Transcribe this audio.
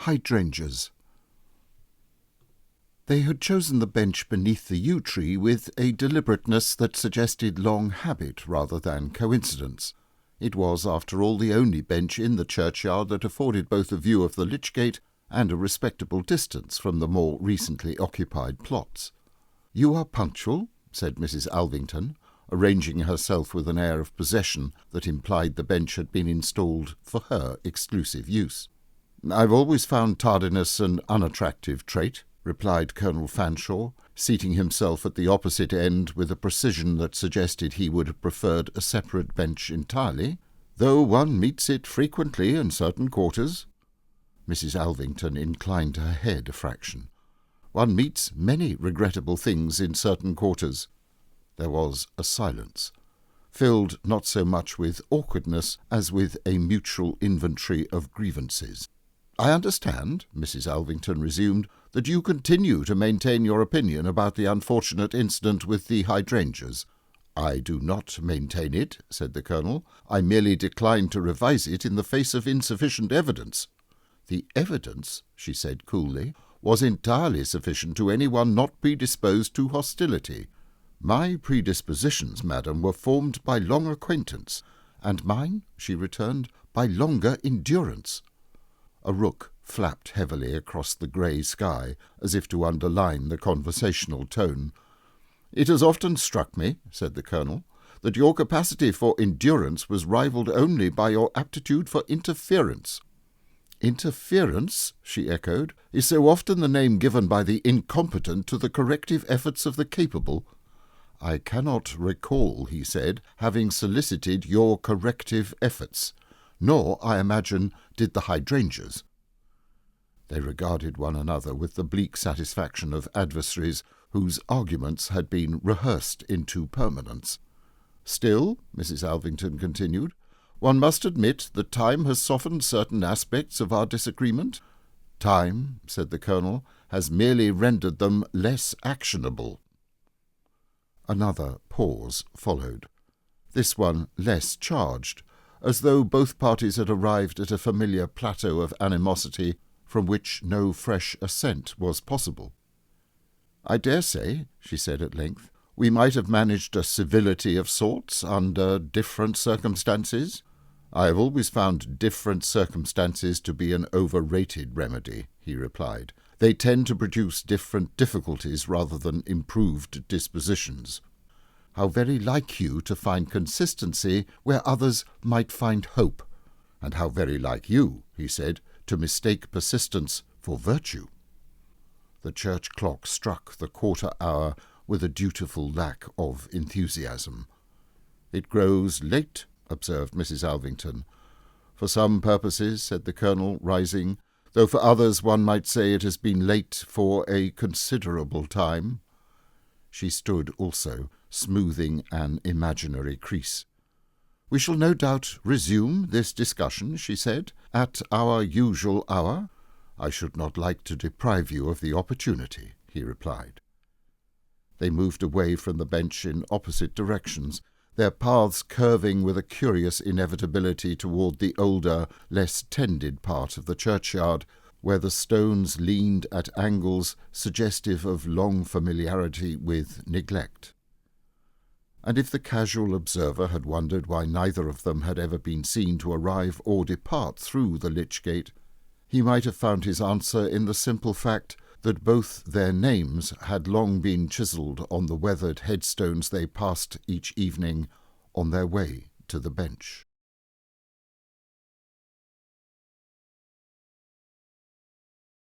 Hydrangeas. They had chosen the bench beneath the yew tree with a deliberateness that suggested long habit rather than coincidence. It was, after all, the only bench in the churchyard that afforded both a view of the lich gate and a respectable distance from the more recently occupied plots. "You are punctual," said Mrs. Alvington, arranging herself with an air of possession that implied the bench had been installed for her exclusive use. "I've always found tardiness an unattractive trait," replied Colonel Fanshawe, seating himself at the opposite end with a precision that suggested he would have preferred a separate bench entirely, "though one meets it frequently in certain quarters." Mrs. Alvington inclined her head a fraction. "One meets many regrettable things in certain quarters." There was a silence, filled not so much with awkwardness as with a mutual inventory of grievances. "I understand," Mrs. Alvington resumed, "that you continue to maintain your opinion about the unfortunate incident with the hydrangeas." "I do not maintain it," said the Colonel. "I merely decline to revise it in the face of insufficient evidence." "The evidence," she said coolly, "was entirely sufficient to any one not predisposed to hostility. My predispositions, madam, were formed by long acquaintance, and mine," she returned, "by longer endurance." A rook flapped heavily across the grey sky, as if to underline the conversational tone. "It has often struck me," said the Colonel, "that your capacity for endurance was rivalled only by your aptitude for interference." "Interference," she echoed, "is so often the name given by the incompetent to the corrective efforts of the capable." "I cannot recall," he said, "having solicited your corrective efforts. Nor, I imagine, did the hydrangeas." They regarded one another with the bleak satisfaction of adversaries whose arguments had been rehearsed into permanence. "Still," Mrs. Alvington continued, "one must admit that time has softened certain aspects of our disagreement." "Time," said the Colonel, "has merely rendered them less actionable." Another pause followed, this one less charged, as though both parties had arrived at a familiar plateau of animosity from which no fresh ascent was possible. "I dare say," she said at length, "we might have managed a civility of sorts under different circumstances." "I have always found different circumstances to be an overrated remedy," he replied. "They tend to produce different difficulties rather than improved dispositions." "How very like you to find consistency where others might find hope." "And how very like you," he said, "to mistake persistence for virtue." The church clock struck the quarter hour with a dutiful lack of enthusiasm. "It grows late," observed Mrs. Alvington. "For some purposes," said the Colonel, rising, "though for others one might say it has been late for a considerable time." She stood also, smoothing an imaginary crease. "We shall no doubt resume this discussion," she said, "at our usual hour." "I should not like to deprive you of the opportunity," he replied. They moved away from the bench in opposite directions, their paths curving with a curious inevitability toward the older, less tended part of the churchyard, where the stones leaned at angles suggestive of long familiarity with neglect. And if the casual observer had wondered why neither of them had ever been seen to arrive or depart through the lich gate, he might have found his answer in the simple fact that both their names had long been chiselled on the weathered headstones they passed each evening on their way to the bench.